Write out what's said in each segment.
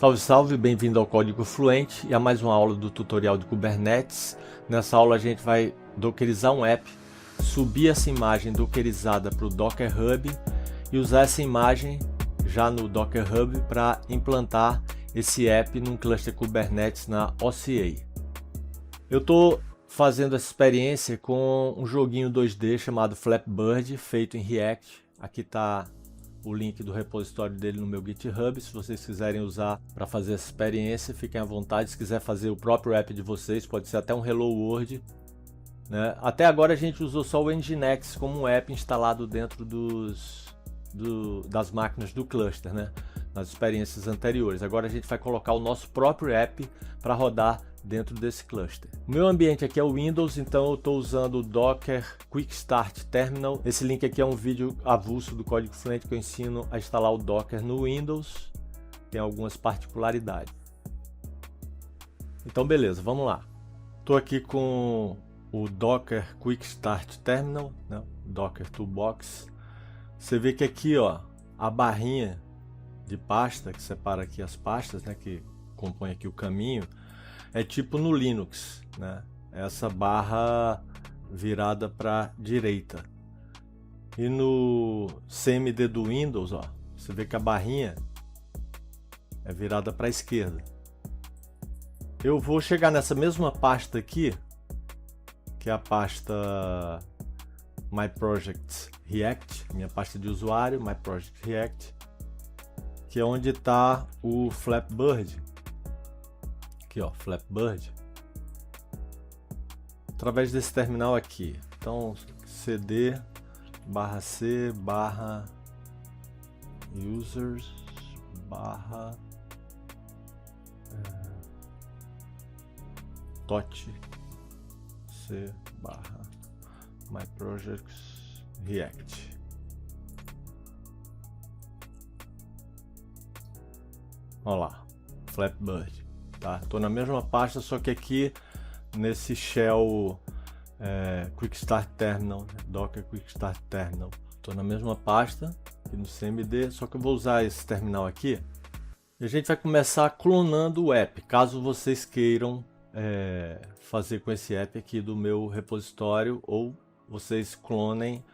Salve, salve, bem-vindo ao Código Fluente e a mais uma aula do tutorial de Kubernetes. Nessa aula a gente vai dockerizar um app, subir essa imagem dockerizada para o Docker Hub e usar essa imagem já no Docker Hub para implantar esse app num cluster Kubernetes na OCA. Eu estou fazendo essa experiência com um joguinho 2D chamado Flappy Bird, feito em React. Aqui está o link do repositório dele no meu GitHub. Se vocês quiserem usar para fazer essa experiência, fiquem à vontade. Se quiser fazer o próprio app de vocês, pode ser até um Hello World, né? Até agora a gente usou só o Nginx como um app instalado dentro das máquinas do cluster, né? Nas experiências anteriores. Agora a gente vai colocar o nosso próprio app para rodar dentro desse cluster. O meu ambiente aqui é o Windows, então eu estou usando o Docker Quick Start Terminal. Esse link aqui é um vídeo avulso do Código Fluente que eu ensino a instalar o Docker no Windows. Tem algumas particularidades. Então beleza, vamos lá. Estou aqui com o Docker Quick Start Terminal, né? Docker Toolbox. Você vê que aqui, ó, a barrinha de pasta que separa aqui as pastas, né, que compõe aqui o caminho, é tipo no Linux, né? Essa barra virada para a direita. E no CMD do Windows, ó, você vê que a barrinha é virada para a esquerda. Eu vou chegar nessa mesma pasta aqui, que é a pasta My Project React, minha pasta de usuário, My Project React, que é onde está o Flappy Bird. Aqui, ó, Flappy Bird. Através desse terminal aqui. Então, cd /c /users dot c my projects react. Olha lá, Flappy Bird. Tá? Tô na mesma pasta, só que aqui nesse shell Quick Start Terminal, Docker Quick Start Terminal. Tô na mesma pasta aqui no CMD, só que eu vou usar esse terminal aqui. E a gente vai começar clonando o app, caso vocês queiram fazer com esse app aqui do meu repositório, ou vocês clonem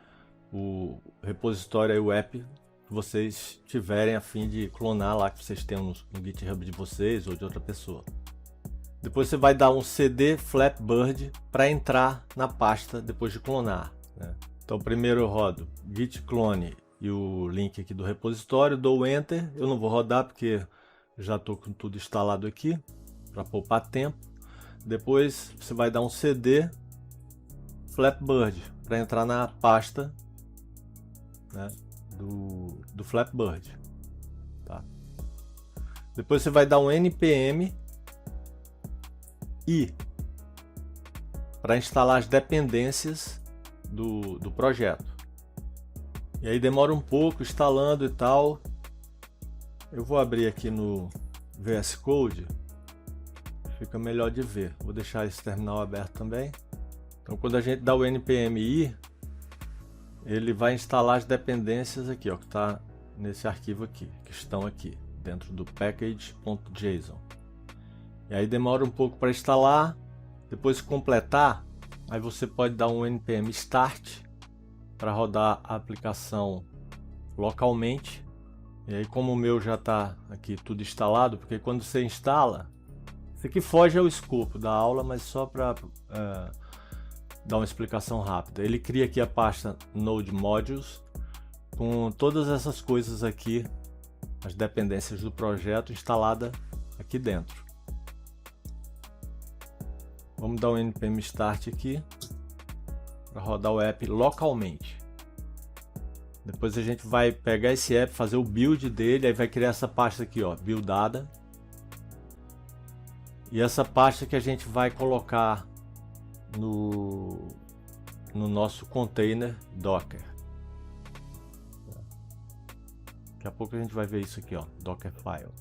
o repositório e o app que vocês tiverem a fim de clonar lá, que vocês tenham no GitHub de vocês ou de outra pessoa. Depois você vai dar um cd Flappy Bird para entrar na pasta depois de clonar, né? Então primeiro eu rodo git clone e o link aqui do repositório, dou enter. Eu não vou rodar porque já estou com tudo instalado aqui para poupar tempo. Depois você vai dar um cd Flappy Bird para entrar na pasta, né, do Flappy Bird, tá? Depois você vai dar um npm i para instalar as dependências do projeto. E aí demora um pouco instalando e tal. Eu vou abrir aqui no VS Code, fica melhor de ver. Vou deixar esse terminal aberto também. Então quando a gente dá o npm i, ele vai instalar as dependências aqui, ó, que está nesse arquivo aqui, que estão aqui dentro do package.json. E aí demora um pouco para instalar. Depois que completar, aí você pode dar um npm start para rodar a aplicação localmente. E aí, como o meu já está aqui tudo instalado, porque quando você instala, isso aqui foge ao escopo da aula, mas só para dar uma explicação rápida. Ele cria aqui a pasta Node Modules com todas essas coisas aqui, as dependências do projeto instalada aqui dentro. Vamos dar um npm start aqui para rodar o app localmente. Depois a gente vai pegar esse app, fazer o build dele, aí vai criar essa pasta aqui, ó, buildada. E essa pasta que a gente vai colocar no nosso container Docker. Daqui a pouco a gente vai ver isso aqui, ó, Dockerfile.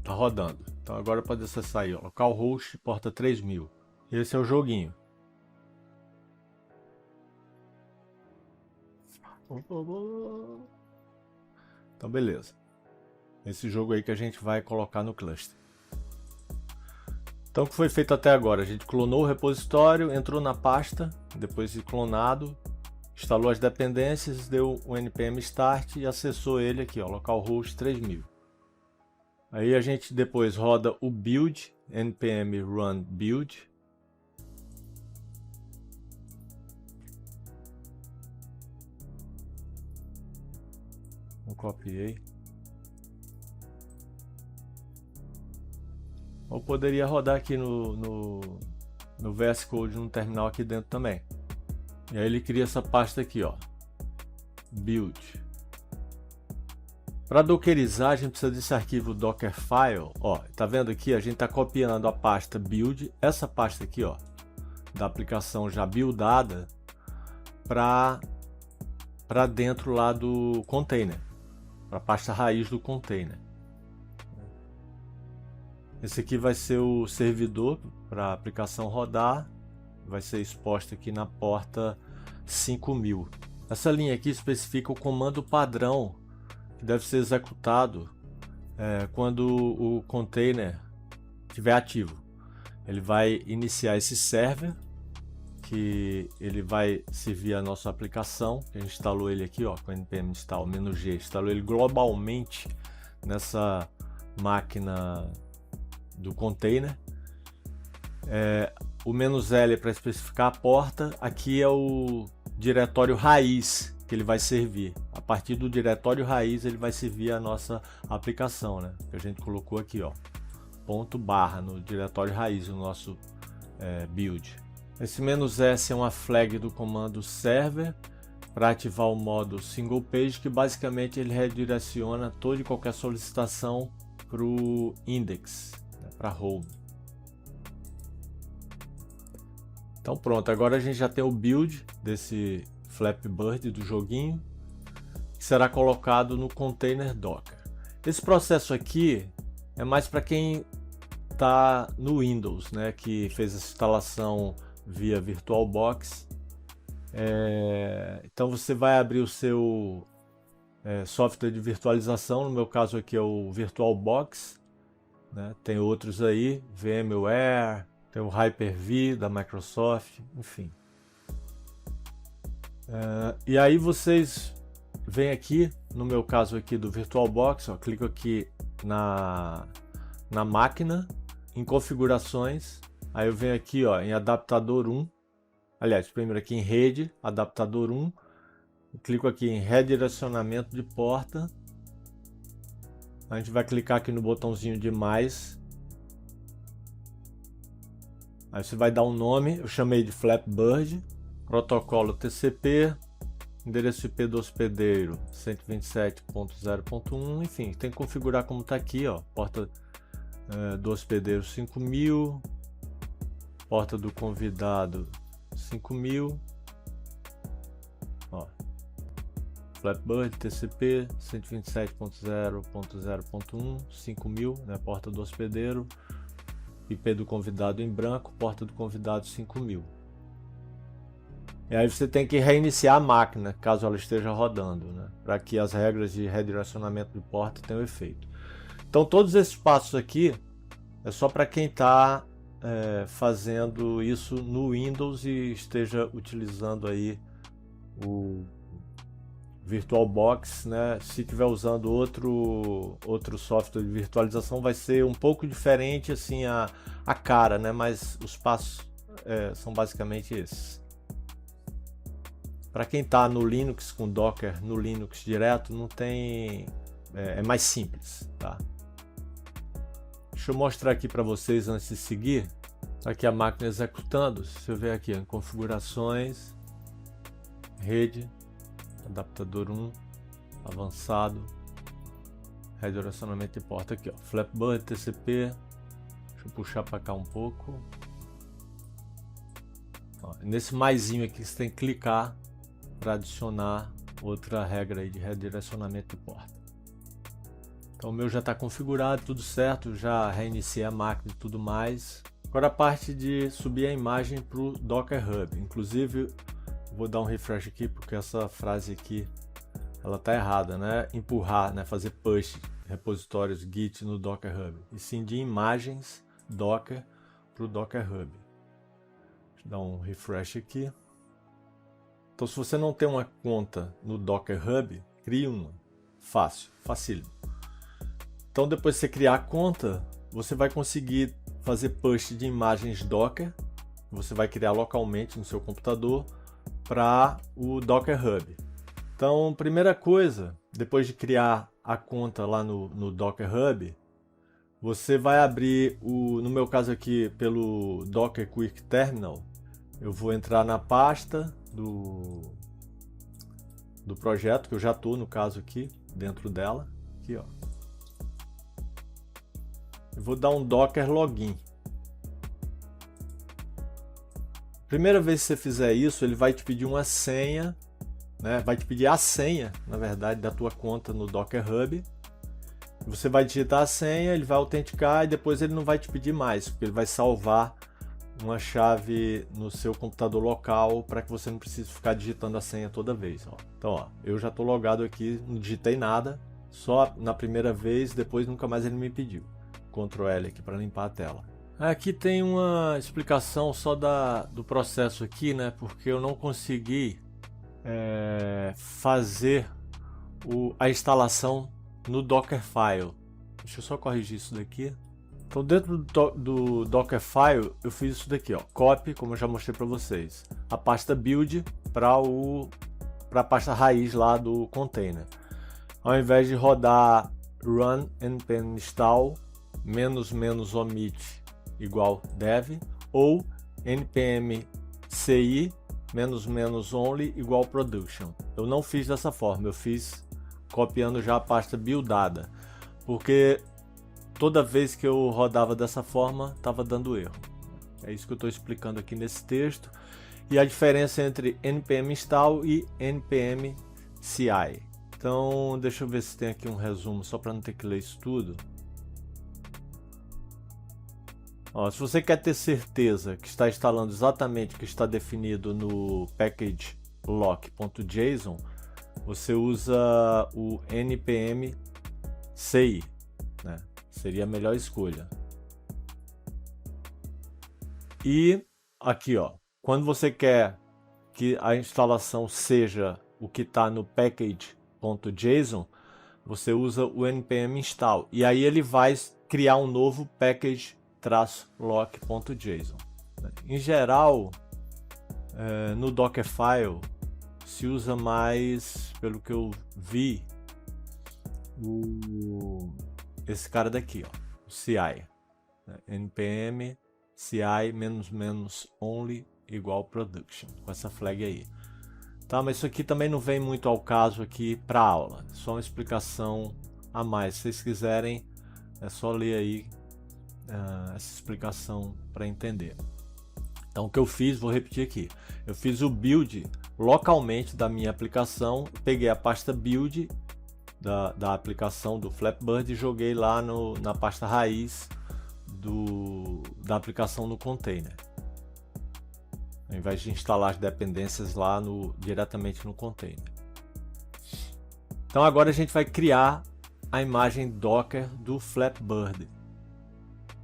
tá rodando. Então agora pode acessar aí, ó, localhost porta 3000. Esse é o joguinho. Então beleza. Esse jogo aí que a gente vai colocar no cluster. Então o que foi feito até agora? A gente clonou o repositório, entrou na pasta, depois de clonado, instalou as dependências, deu o npm start e acessou ele aqui, ó, localhost 3000. Aí a gente depois roda o build, npm run build. Eu copiei. Ou poderia rodar aqui no VS Code, no terminal aqui dentro também. E aí ele cria essa pasta aqui, ó, build. Para dockerizar, a gente precisa desse arquivo dockerfile. Ó, tá vendo aqui? A gente tá copiando a pasta build, essa pasta aqui, ó, da aplicação já buildada, para dentro lá do container, para a pasta raiz do container. Esse aqui vai ser o servidor para a aplicação rodar, vai ser exposto aqui na porta 5000. Essa linha aqui especifica o comando padrão que deve ser executado quando o container estiver ativo. Ele vai iniciar esse server, que ele vai servir a nossa aplicação. A gente instalou ele aqui, ó, com npm install -g, instalou ele globalmente nessa máquina do container. O "-l" é para especificar a porta. Aqui é o diretório raiz que ele vai servir. A partir do diretório raiz ele vai servir a nossa aplicação, né? Que a gente colocou aqui, ó, /, no diretório raiz, o nosso build. Esse "-s" é uma flag do comando server para ativar o modo single page, que basicamente ele redireciona toda e qualquer solicitação para o index, para home. Então pronto, agora a gente já tem o build desse Flappy Bird do joguinho, que será colocado no container Docker. Esse processo aqui é mais para quem está no Windows, né, que fez essa instalação via VirtualBox. Então você vai abrir o seu software de virtualização. No meu caso aqui é o VirtualBox, né? Tem outros aí, VMware, tem o Hyper-V da Microsoft, enfim. E aí vocês vêm aqui, no meu caso aqui do VirtualBox, ó, clico aqui na máquina, em configurações, aí eu venho aqui, ó, em adaptador 1, aliás, primeiro aqui em rede, adaptador 1, clico aqui em redirecionamento de porta, a gente vai clicar aqui no botãozinho de mais, aí você vai dar um nome, eu chamei de Flappy Bird, protocolo TCP, endereço IP do hospedeiro 127.0.1, enfim, tem que configurar como está aqui, ó, porta do hospedeiro 5000, porta do convidado 5000, ó, Flappy Bird TCP 127.0.0.1, 5000, né, porta do hospedeiro, IP do convidado em branco, porta do convidado 5000. E aí você tem que reiniciar a máquina, caso ela esteja rodando, né, para que as regras de redirecionamento de porta tenham efeito. Então todos esses passos aqui é só para quem está fazendo isso no Windows e esteja utilizando aí o VirtualBox, né? Se estiver usando outro software de virtualização, vai ser um pouco diferente assim a cara, né? Mas os passos são basicamente esses. Para quem está no Linux com Docker, no Linux direto, não tem, é mais simples, tá? Deixa eu mostrar aqui para vocês antes de seguir. Aqui a máquina executando. Se eu ver aqui em configurações, rede, adaptador 1, avançado, redirecionamento de porta aqui, ó, Flappy Bird TCP. Deixa eu puxar para cá um pouco. Ó, nesse maisinho aqui você tem que clicar para adicionar outra regra aí de redirecionamento de porta. Então o meu já está configurado, tudo certo, já reiniciei a máquina e tudo mais. Agora a parte de subir a imagem para o Docker Hub. Inclusive, vou dar um refresh aqui porque essa frase aqui ela tá errada, né? Empurrar, né? Fazer push repositórios Git no Docker Hub. E sim de imagens Docker para o Docker Hub. Deixa eu dar um refresh aqui. Então se você não tem uma conta no Docker Hub, crie uma. Fácil, facílimo. Então depois de você criar a conta, você vai conseguir fazer push de imagens Docker. Você vai criar localmente no seu computador para o Docker Hub. Então, primeira coisa, depois de criar a conta lá no Docker Hub, você vai abrir, no meu caso aqui, pelo Docker Quick Terminal, eu vou entrar na pasta do projeto, que eu já estou, no caso aqui, dentro dela. Aqui, ó. Eu vou dar um Docker Login. Primeira vez que você fizer isso, ele vai te pedir uma senha, né? Vai te pedir a senha, na verdade, da tua conta no Docker Hub. Você vai digitar a senha, ele vai autenticar e depois ele não vai te pedir mais, porque ele vai salvar uma chave no seu computador local para que você não precise ficar digitando a senha toda vez. Ó. Então, ó, eu já estou logado aqui, não digitei nada, só na primeira vez, depois nunca mais ele me pediu. Ctrl L aqui para limpar a tela. Aqui tem uma explicação só do processo aqui, né? Porque eu não consegui fazer a instalação no Dockerfile. Deixa eu só corrigir isso daqui. Então dentro do Dockerfile eu fiz isso daqui, ó, copy, como eu já mostrei para vocês, a pasta build para a pasta raiz lá do container. Ao invés de rodar run npm install -- omit igual dev ou npm ci -- only igual production. Eu não fiz dessa forma, eu fiz copiando já a pasta buildada, porque toda vez que eu rodava dessa forma estava dando erro. É isso que eu estou explicando aqui nesse texto. E a diferença entre npm install e npm ci. Então deixa eu ver se tem aqui um resumo só para não ter que ler isso tudo. Ó, se você quer ter certeza que está instalando exatamente o que está definido no package lock.json, você usa o npm ci, né? Seria a melhor escolha. E aqui, ó, quando você quer que a instalação seja o que está no package.json, você usa o npm install e aí ele vai criar um novo package-lock.json. Em geral, no Dockerfile se usa mais, pelo que eu vi, esse cara daqui, ó, o CI, né? npm ci -- only igual production, com essa flag aí. Tá, mas isso aqui também não vem muito ao caso aqui para aula, só uma explicação a mais. Se vocês quiserem, é só ler aí essa explicação para entender. Então o que eu fiz, vou repetir aqui, eu fiz o build localmente da minha aplicação, peguei a pasta build da aplicação do Flatbird e joguei lá na pasta raiz da aplicação no container, ao invés de instalar as dependências lá diretamente no container. Então agora a gente vai criar a imagem Docker do Flatbird.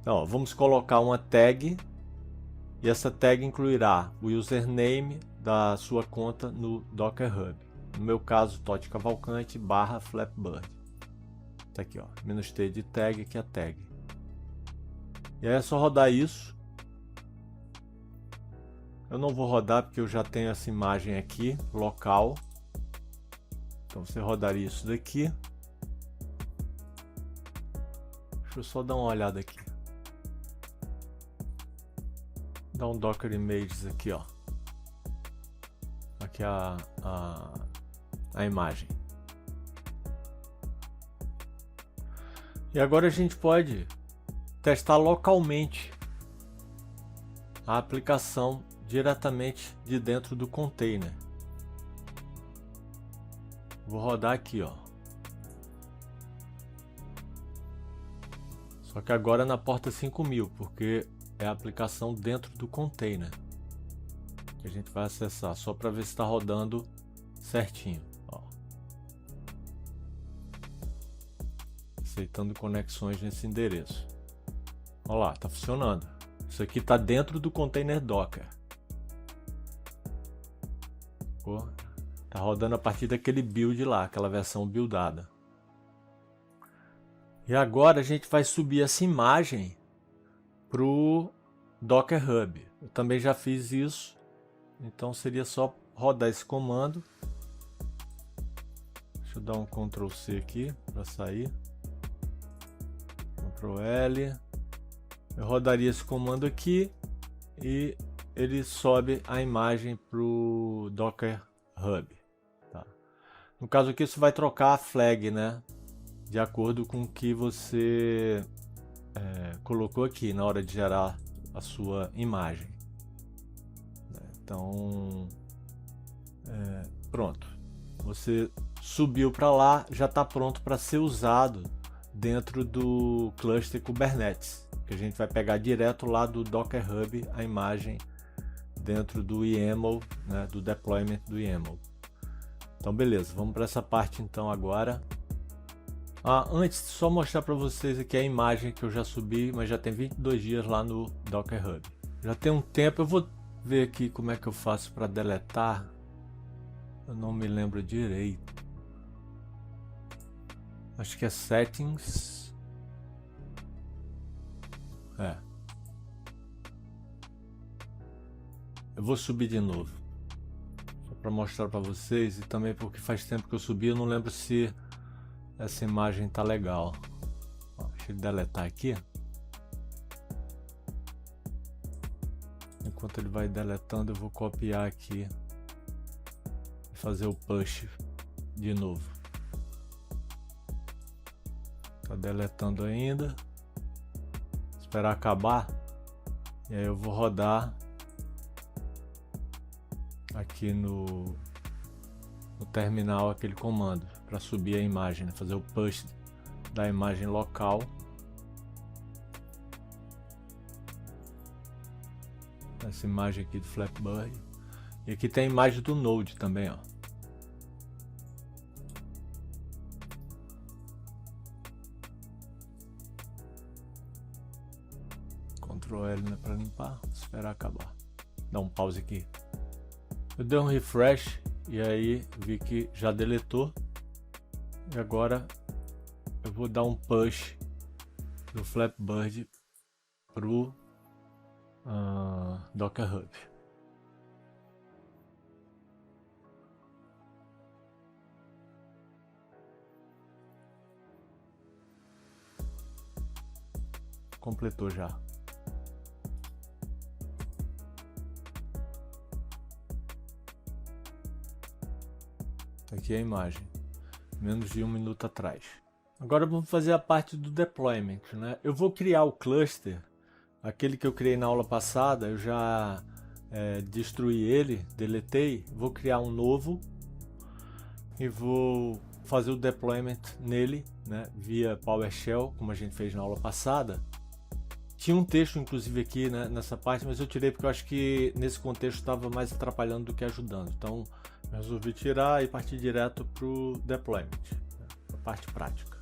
Então, ó, vamos colocar uma tag e essa tag incluirá o username da sua conta no Docker Hub. No meu caso, Totti Cavalcante /Flatbird. Tá aqui, ó, -t de tag, aqui a tag. E aí é só rodar isso. Eu não vou rodar porque eu já tenho essa imagem aqui, local. Então você rodaria isso daqui. Deixa eu só dar uma olhada aqui. Dá um Docker Images aqui, ó. Aqui a imagem. E agora a gente pode testar localmente a aplicação diretamente de dentro do container. Vou rodar aqui, ó. Só que agora na porta 5000, porque é a aplicação dentro do container que a gente vai acessar, só para ver se está rodando certinho. Ó. Aceitando conexões nesse endereço. Olha lá, tá funcionando. Isso aqui está dentro do container Docker. Tá rodando a partir daquele build lá, aquela versão buildada. E agora a gente vai subir essa imagem pro Docker Hub. Eu também já fiz isso, então seria só rodar esse comando. Deixa eu dar um Ctrl C aqui para sair. Ctrl L. Eu rodaria esse comando aqui e ele sobe a imagem pro Docker Hub. Tá? No caso aqui, você vai trocar a flag, né? De acordo com o que você colocou aqui na hora de gerar a sua imagem. Então, pronto. Você subiu para lá, já está pronto para ser usado dentro do cluster Kubernetes, que a gente vai pegar direto lá do Docker Hub a imagem dentro do YAML, né, do deployment do YAML. Então beleza, vamos para essa parte então agora. Antes, só mostrar para vocês aqui a imagem que eu já subi, mas já tem 22 dias lá no Docker Hub. Já tem um tempo, eu vou ver aqui como é que eu faço para deletar. Eu não me lembro direito. Acho que é Settings. Eu vou subir de novo. Só para mostrar para vocês e também porque faz tempo que eu subi, eu não lembro se essa imagem tá legal. Deixa eu deletar aqui. Enquanto ele vai deletando, eu vou copiar aqui e fazer o push de novo. Tá deletando ainda. Esperar acabar. E aí eu vou rodar aqui no terminal aquele comando para subir a imagem, né? Fazer o push da imagem local. Essa imagem aqui do Flatbird. E aqui tem a imagem do Node também, ó. Ctrl L, né, para limpar, esperar acabar. Dá um pause aqui. Eu dei um refresh e aí vi que já deletou. E agora eu vou dar um push do Flatbird pro Docker Hub. Completou já. Tá aqui a imagem. Menos de 1 minuto atrás. Agora vamos fazer a parte do deployment, né? Eu vou criar o cluster, aquele que eu criei na aula passada, eu já destruí ele, deletei, vou criar um novo e vou fazer o deployment nele, né, via PowerShell, como a gente fez na aula passada. Tinha um texto inclusive aqui, né, nessa parte, mas eu tirei porque eu acho que nesse contexto estava mais atrapalhando do que ajudando. Então resolvi tirar e partir direto para o deployment, né, a parte prática.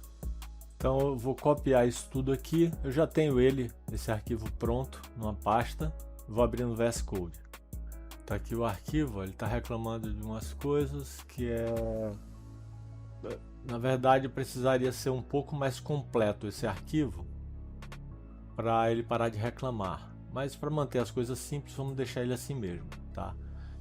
Então eu vou copiar isso tudo aqui, eu já tenho esse arquivo pronto numa pasta, vou abrir no VS Code. Tá aqui o arquivo, ele está reclamando de umas coisas que na verdade precisaria ser um pouco mais completo esse arquivo para ele parar de reclamar, mas para manter as coisas simples vamos deixar ele assim mesmo, tá?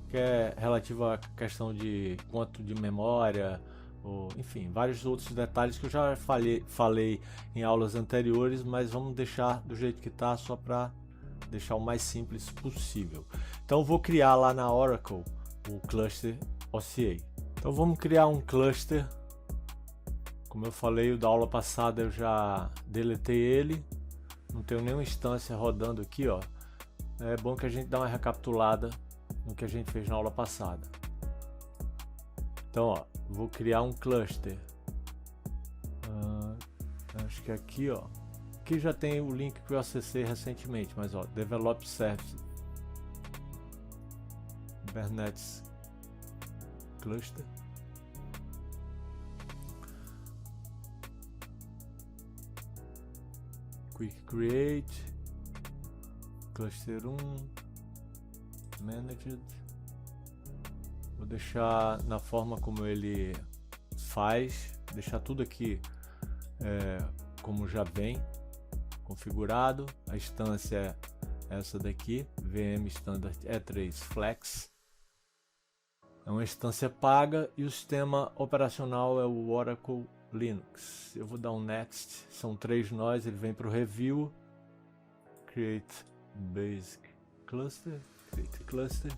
Que é relativo à questão de quanto de memória, ou, enfim, vários outros detalhes que eu já falei em aulas anteriores, mas vamos deixar do jeito que está, só para deixar o mais simples possível. Então eu vou criar lá na Oracle o cluster OCA. Então vamos criar um cluster. Como eu falei, o da aula passada eu já deletei ele, não tenho nenhuma instância rodando aqui, ó. É bom que a gente dá uma recapitulada no que a gente fez na aula passada. Então, ó, vou criar um cluster. Acho que aqui, ó, Aqui já tem o link que eu acessei recentemente, mas ó, Develop Service, Kubernetes Cluster. Quick Create, Cluster 1, Managed. Vou deixar na forma como ele faz, deixar tudo aqui como já vem configurado. A instância é essa daqui, VM Standard E3 Flex. É uma instância paga e o sistema operacional é o Oracle Linux. Eu vou dar um Next, são 3 nós, ele vem para o Review, Create Basic Cluster, Create Cluster.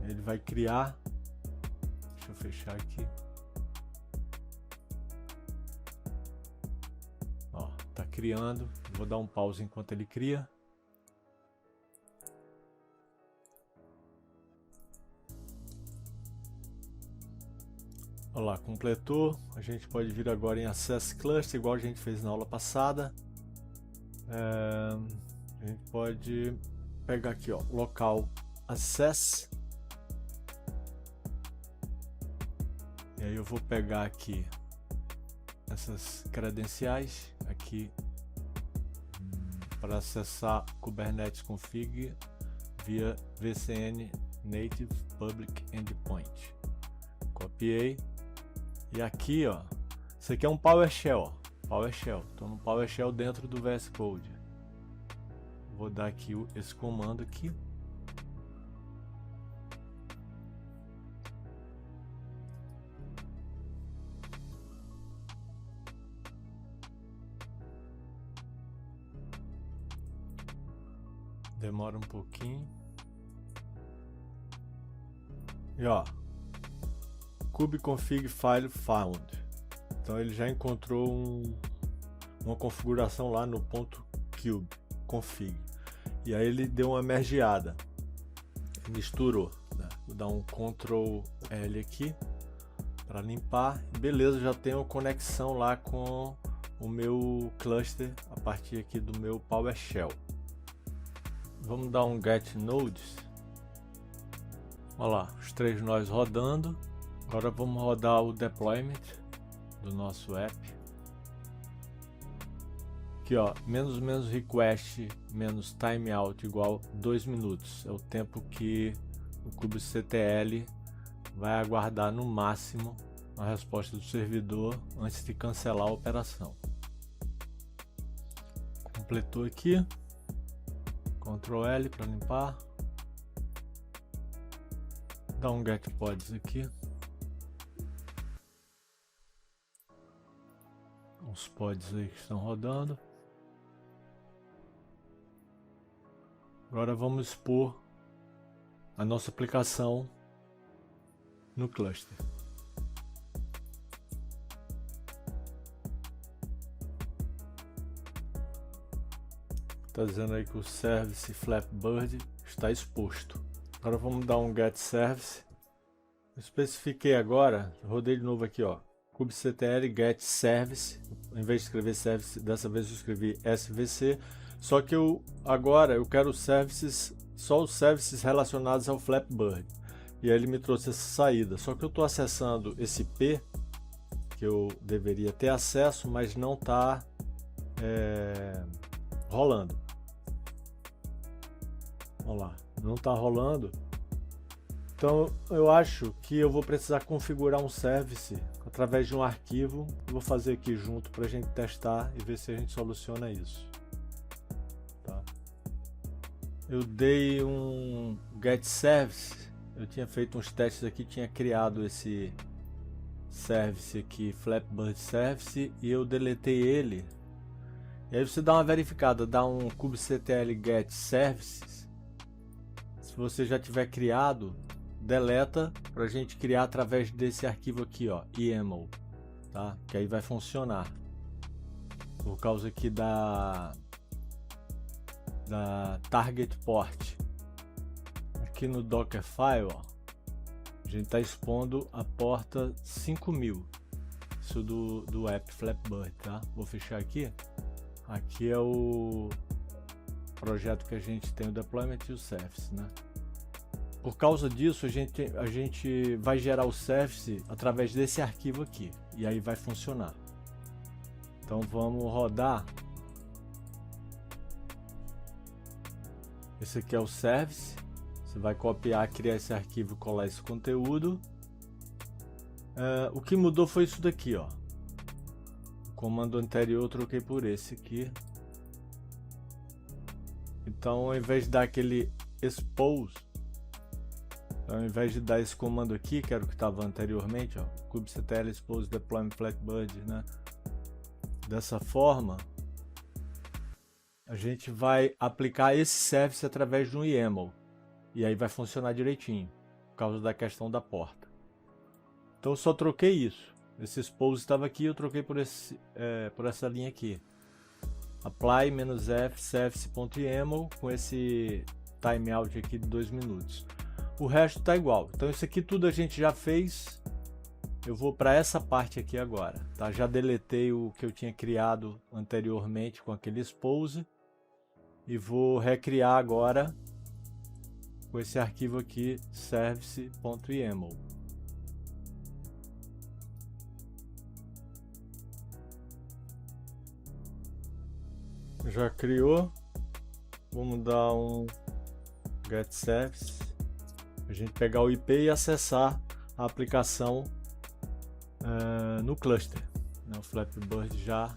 Ele vai criar, deixa eu fechar aqui. Ó, tá criando, vou dar um pause enquanto ele cria. Olha lá, completou. A gente pode vir agora em Access Cluster, igual a gente fez na aula passada. A gente pode pegar aqui, ó, local Access. E aí eu vou pegar aqui essas credenciais aqui para acessar Kubernetes Config via VCN Native Public Endpoint. Copiei. E aqui, ó, isso aqui é um PowerShell, ó, PowerShell. Estou no PowerShell dentro do VS Code. Vou dar aqui esse comando aqui. Demora um pouquinho. E ó, kubeconfig file found. Então ele já encontrou uma configuração lá no .cube config. E aí ele deu uma mergeada, misturou, né? Vou dar um Ctrl L aqui para limpar. Beleza, já tenho conexão lá com o meu cluster a partir aqui do meu PowerShell. Vamos dar um get nodes. Olha lá, os 3 nós rodando. Agora vamos rodar o deployment do nosso app. Aqui ó, menos request menos timeout igual 2 minutos. É o tempo que o kubectl vai aguardar no máximo a resposta do servidor antes de cancelar a operação. Completou aqui. Ctrl L para limpar. Dá um get pods aqui. Os pods aí que estão rodando. Agora vamos expor a nossa aplicação no cluster. Está dizendo aí que o service Flatbird está exposto. Agora vamos dar um get service. Eu especifiquei agora, rodei de novo aqui, ó, kubectl get service. Em vez de escrever service, dessa vez eu escrevi svc. Só que agora eu quero services, só os services relacionados ao Flatbird. E aí ele me trouxe essa saída. Só que eu estou acessando esse P que eu deveria ter acesso, mas não está rolando. Vamos lá, não está rolando. Então eu acho que eu vou precisar configurar um service através de um arquivo. Eu vou fazer aqui junto para a gente testar e ver se a gente soluciona isso. Tá. Eu dei um get service. Eu tinha feito uns testes aqui, tinha criado esse service aqui, Flatbird Service, e eu deletei ele. E aí você dá uma verificada, dá um kubectl get services. Se você já tiver criado, deleta para a gente criar através desse arquivo aqui, ó, YAML, tá? Que aí vai funcionar. Por causa aqui da target port. Aqui no Dockerfile, ó, a gente está expondo a porta 5000. fixo do app Flappy Bird, tá? Vou fechar aqui. Aqui é o projeto que a gente tem o deployment e o service, né? Por causa disso, a gente vai gerar o service através desse arquivo aqui, e aí vai funcionar. Então vamos rodar. Esse aqui é o service. Você vai copiar, criar esse arquivo, colar esse conteúdo. O que mudou foi isso daqui, ó. O comando anterior eu troquei por esse aqui. Então, ao invés de dar aquele expose, ao invés de dar esse comando aqui, que era o que estava anteriormente, ó, kubectl expose deployment Flappy Bird, né? Dessa forma, a gente vai aplicar esse service através de um YAML. E aí vai funcionar direitinho, por causa da questão da porta. Então eu só troquei isso. Esse expose estava aqui, eu troquei por essa linha aqui. apply-f service.yaml com esse timeout aqui de 2 minutos. O resto está igual. Então isso aqui tudo a gente já fez. Eu vou para essa parte aqui agora, tá? Já deletei o que eu tinha criado anteriormente com aquele expose e vou recriar agora com esse arquivo aqui service.yaml. Já criou. Vamos dar um get service, a gente pegar o IP e acessar a aplicação no cluster, né? O Flappy Bird já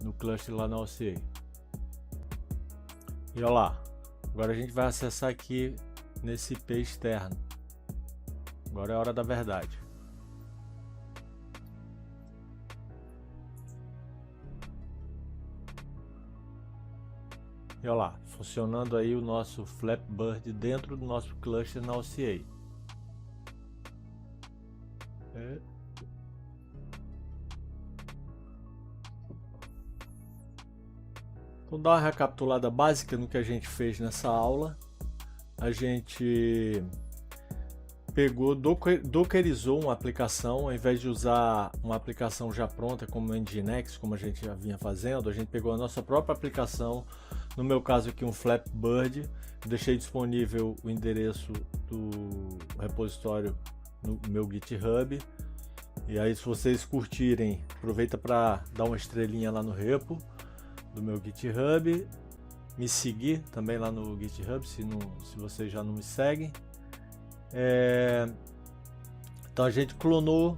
no cluster lá na OCA. E olha lá, agora a gente vai acessar aqui nesse IP externo. Agora é a hora da verdade. E olha lá, funcionando aí o nosso Flappy Bird dentro do nosso cluster na OCA. Então, dar uma recapitulada básica no que a gente fez nessa aula. A gente pegou, dockerizou uma aplicação, ao invés de usar uma aplicação já pronta como o Nginx, como a gente já vinha fazendo, a gente pegou a nossa própria aplicação, no meu caso aqui um Flappy Bird, deixei disponível o endereço do repositório no meu GitHub, e aí se vocês curtirem, aproveita para dar uma estrelinha lá no repo do meu GitHub, me seguir também lá no GitHub, se vocês já não me seguem. Então a gente clonou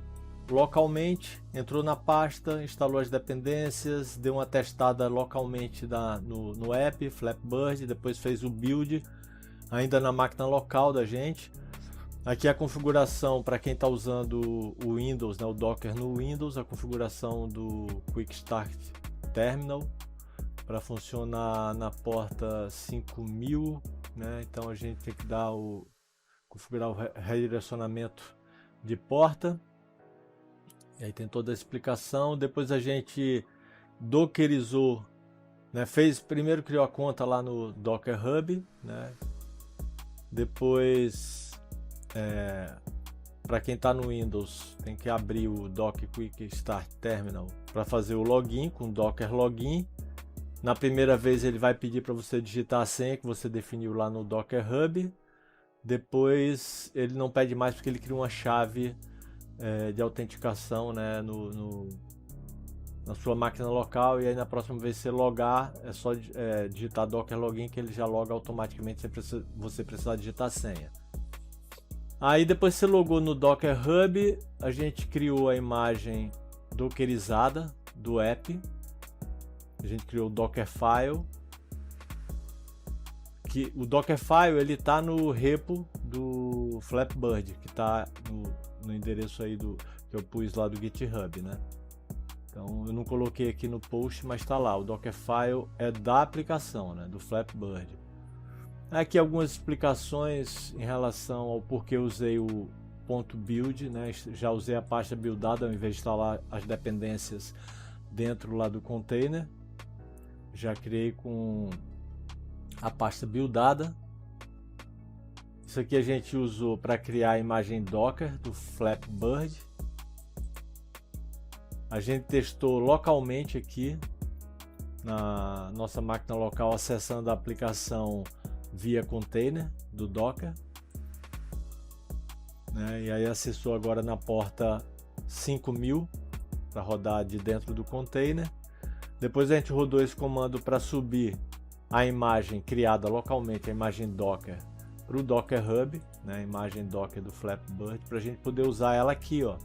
localmente, entrou na pasta, instalou as dependências, deu uma testada localmente no app Flappy Bird, depois fez o build ainda na máquina local da gente. Aqui a configuração para quem está usando o Windows, né, o Docker no Windows, a configuração do Quick Start Terminal para funcionar na porta 5000, né? Então a gente tem que configurar o redirecionamento de porta. E aí tem toda a explicação. Depois a gente dockerizou, né? Primeiro criou a conta lá no Docker Hub, né? Depois, para quem está no Windows, tem que abrir o Docker Quick Start Terminal para fazer o login com Docker Login. Na primeira vez ele vai pedir para você digitar a senha que você definiu lá no Docker Hub. Depois ele não pede mais porque ele cria uma chave de autenticação, né, na sua máquina local, e aí na próxima vez que você logar é só digitar Docker Login que ele já loga automaticamente sem você precisar digitar a senha. Aí depois que você logou no Docker Hub, a gente criou a imagem dockerizada do app. A gente criou o Dockerfile, que o Dockerfile ele tá no repo do Flappy Bird, que tá no endereço aí que eu pus lá do GitHub, né? Então eu não coloquei aqui no post, mas tá lá. O Dockerfile é da aplicação, né, do Flappy Bird. Aqui algumas explicações em relação ao porquê eu usei o .build, né? Já usei a pasta buildada ao invés de instalar as dependências dentro lá do container. Já criei com a pasta buildada. Isso aqui a gente usou para criar a imagem Docker do Flappy Bird. A gente testou localmente aqui na nossa máquina local, acessando a aplicação via container do Docker, né? E aí acessou agora na porta 5000 para rodar de dentro do container. Depois a gente rodou esse comando para subir a imagem criada localmente, a imagem Docker, para o Docker Hub, né? A imagem Docker do Flappy Bird, para a gente poder usar ela aqui, ó,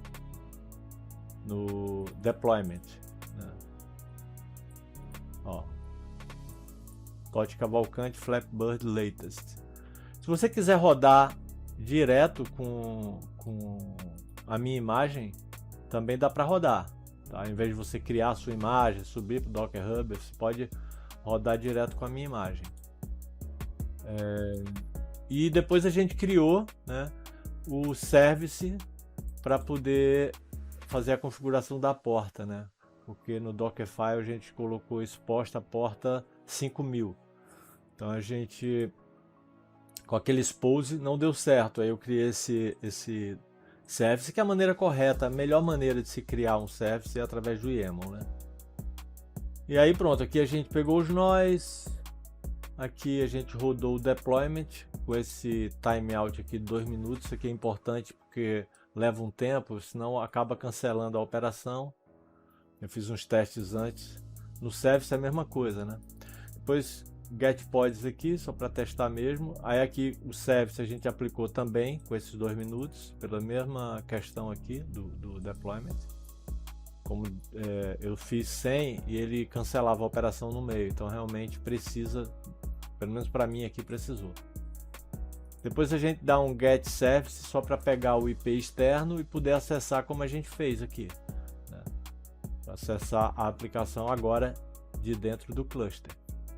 no deployment, né? Ó, Todd Cavalcante Flappy Bird Latest. Se você quiser rodar direto com a minha imagem, também dá para rodar, tá? Ao invés de você criar a sua imagem, subir para o Docker Hub, você pode rodar direto com a minha imagem. E depois a gente criou, né, o service para poder fazer a configuração da porta, né? Porque no Dockerfile a gente colocou exposta a porta 5000. Então a gente, com aquele expose, não deu certo. Aí eu criei esse service, que é a maneira correta, a melhor maneira de se criar um service é através do YAML, né? E aí pronto, aqui a gente pegou os nós, aqui a gente rodou o deployment com esse timeout aqui de 2 minutos. Isso aqui é importante porque leva um tempo, senão acaba cancelando a operação. Eu fiz uns testes antes. No service é a mesma coisa, né? Depois get pods aqui, só para testar mesmo. Aí aqui o service a gente aplicou também com esses 2 minutos, pela mesma questão aqui do deployment. Como eu fiz sem e ele cancelava a operação no meio, então realmente precisa, pelo menos para mim aqui precisou. Depois a gente dá um get service só para pegar o IP externo e poder acessar como a gente fez aqui, né? Acessar a aplicação agora de dentro do cluster.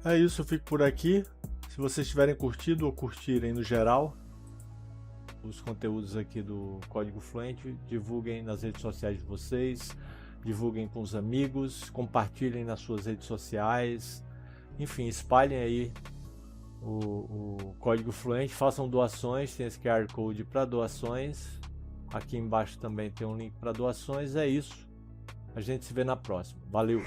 É isso, eu fico por aqui. Se vocês tiverem curtido ou curtirem no geral os conteúdos aqui do Código Fluente, divulguem nas redes sociais de vocês, divulguem com os amigos, compartilhem nas suas redes sociais, enfim, espalhem aí o Código Fluente, façam doações, tem esse QR Code para doações, aqui embaixo também tem um link para doações. É isso, a gente se vê na próxima, valeu!